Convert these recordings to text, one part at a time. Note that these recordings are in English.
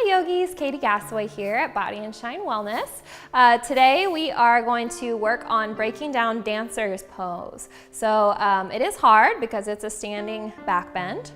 yogis, Katie Gasaway here at Body and Shine Wellness. Today we are going to work on breaking down dancer's pose. So it is hard because it's a standing back bend.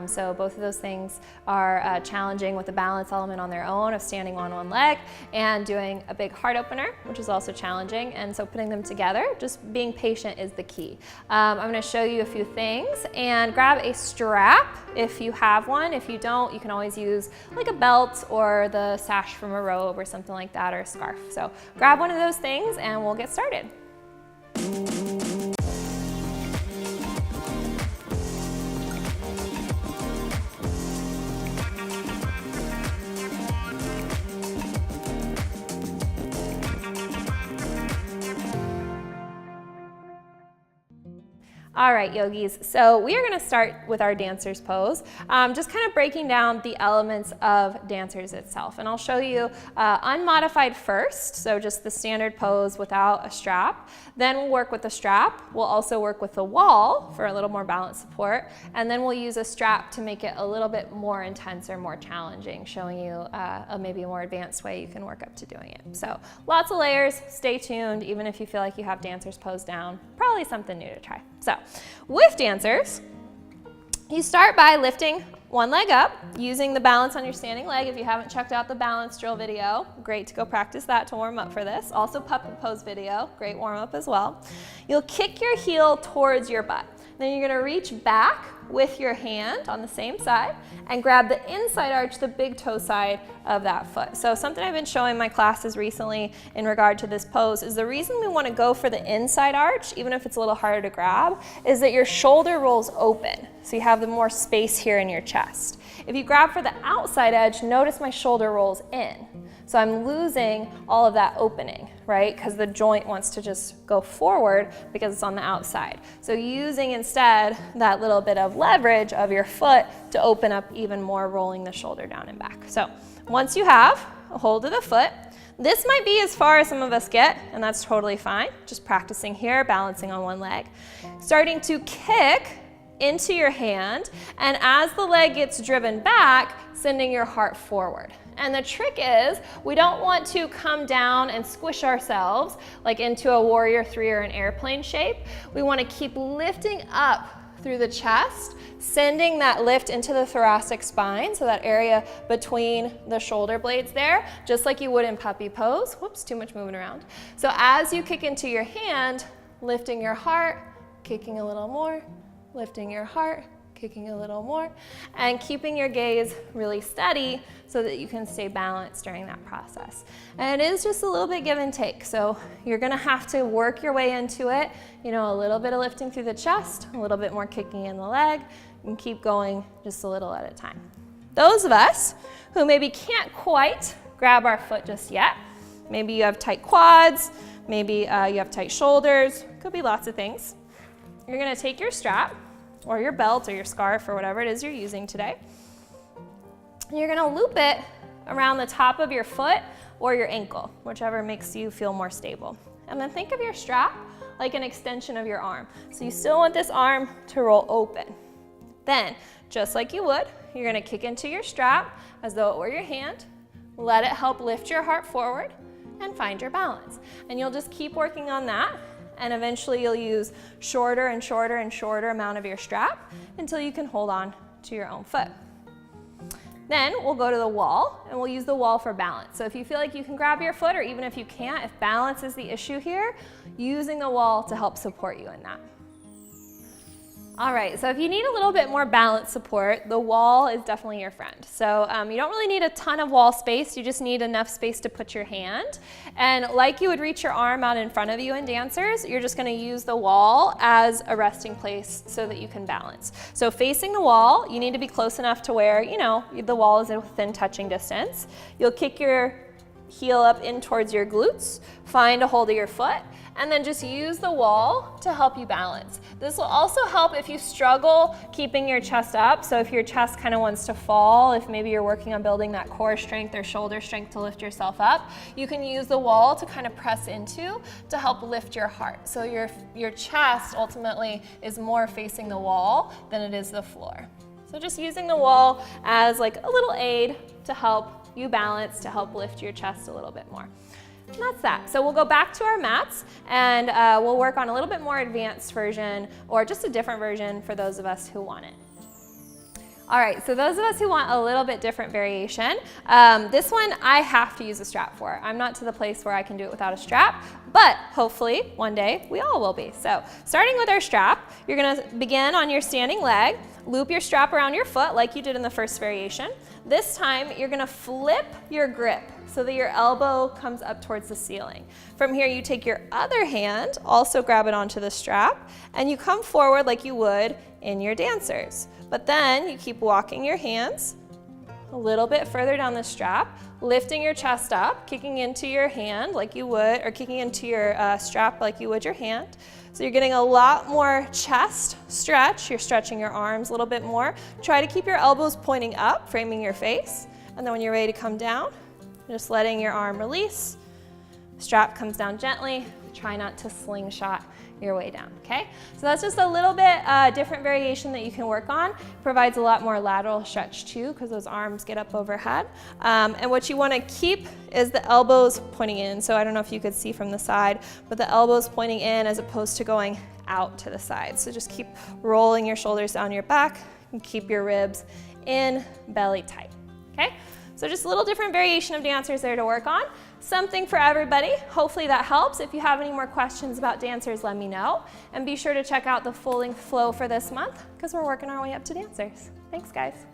So both of those things are challenging with the balance element on their own of standing on one leg and doing a big heart opener, which is also challenging. And so putting them together, just being patient is the key. I'm going to show you a few things and grab a strap if you have one. If you don't, you can always use like a belt or the sash from a robe or something like that, or a scarf. So grab one of those things and we'll get started. All right, yogis, so we are going to start with our dancer's pose, just kind of breaking down the elements of dancers itself. And I'll show you unmodified first, so just the standard pose without a strap. Then we'll work with the strap. We'll also work with the wall for a little more balance support. And then we'll use a strap to make it a little bit more intense or more challenging, showing you maybe a more advanced way you can work up to doing it. So lots of layers, stay tuned, even if you feel like you have dancer's pose down, probably something new to try. So with dancers, you start by lifting one leg up, using the balance on your standing leg. If you haven't checked out the balance drill video, great to go practice that to warm up for this. Also puppet pose video, great warm up as well. You'll kick your heel towards your butt. Then you're gonna reach back with your hand on the same side and grab the inside arch, the big toe side of that foot. So something I've been showing my classes recently in regard to this pose is the reason we wanna go for the inside arch, even if it's a little harder to grab, is that your shoulder rolls open. So you have the more space here in your chest. If you grab for the outside edge, notice my shoulder rolls in. So I'm losing all of that opening, right? Because the joint wants to just go forward because it's on the outside. So using instead that little bit of leverage of your foot to open up even more, rolling the shoulder down and back. So once you have a hold of the foot, this might be as far as some of us get, and that's totally fine. Just practicing here, balancing on one leg. Starting to kick into your hand, and as the leg gets driven back, sending your heart forward. And the trick is, we don't want to come down and squish ourselves like into a warrior three or an airplane shape. We want to keep lifting up through the chest, sending that lift into the thoracic spine, so that area between the shoulder blades there, just like you would in puppy pose. Whoops, too much moving around. So as you kick into your hand, lifting your heart, kicking a little more, lifting your heart, kicking a little more, and keeping your gaze really steady so that you can stay balanced during that process. And it is just a little bit give and take. So you're gonna have to work your way into it. You know, a little bit of lifting through the chest, a little bit more kicking in the leg, and keep going just a little at a time. Those of us who maybe can't quite grab our foot just yet, maybe you have tight quads, maybe you have tight shoulders, could be lots of things. You're gonna take your strap, or your belt or your scarf or whatever it is you're using today. You're gonna loop it around the top of your foot or your ankle, whichever makes you feel more stable. And then think of your strap like an extension of your arm. So you still want this arm to roll open. Then, just like you would, you're gonna kick into your strap as though it were your hand, let it help lift your heart forward, and find your balance. And you'll just keep working on that, and eventually you'll use shorter and shorter and shorter amount of your strap until you can hold on to your own foot. Then we'll go to the wall, and we'll use the wall for balance. So if you feel like you can grab your foot, or even if you can't, if balance is the issue here, using the wall to help support you in that. All right, so if you need a little bit more balance support, the wall is definitely your friend. So you don't really need a ton of wall space, you just need enough space to put your hand. And like you would reach your arm out in front of you in dancers, you're just gonna use the wall as a resting place so that you can balance. So facing the wall, you need to be close enough to where, you know, the wall is within touching distance. You'll kick your heel up in towards your glutes, find a hold of your foot, and then just use the wall to help you balance. This will also help if you struggle keeping your chest up. So if your chest kind of wants to fall, if maybe you're working on building that core strength or shoulder strength to lift yourself up, you can use the wall to kind of press into to help lift your heart. So your chest ultimately is more facing the wall than it is the floor. So just using the wall as like a little aid to help you balance to help lift your chest a little bit more. And that's that. So we'll go back to our mats and we'll work on a little bit more advanced version or just a different version for those of us who want it. All right, so those of us who want a little bit different variation, this one I have to use a strap for. I'm not to the place where I can do it without a strap, but hopefully one day we all will be. So starting with our strap, you're gonna begin on your standing leg, loop your strap around your foot like you did in the first variation. This time you're gonna flip your grip so that your elbow comes up towards the ceiling. From here you take your other hand, also grab it onto the strap, and you come forward like you would in your dancers. But then you keep walking your hands a little bit further down the strap, lifting your chest up, kicking into your hand like you would, or kicking into your strap like you would your hand. So you're getting a lot more chest stretch. You're stretching your arms a little bit more. Try to keep your elbows pointing up, framing your face. And then when you're ready to come down, just letting your arm release. Strap comes down gently. Try not to slingshot your way down, okay? So that's just a little bit different variation that you can work on. Provides a lot more lateral stretch too, because those arms get up overhead. And what you want to keep is the elbows pointing in. So I don't know if you could see from the side, but the elbows pointing in as opposed to going out to the side. So just keep rolling your shoulders down your back and keep your ribs in, belly tight, okay? So just a little different variation of dancers there to work on. Something for everybody. Hopefully that helps. If you have any more questions about dancers, let me know. And be sure to check out the full length flow for this month because we're working our way up to dancers. Thanks, guys.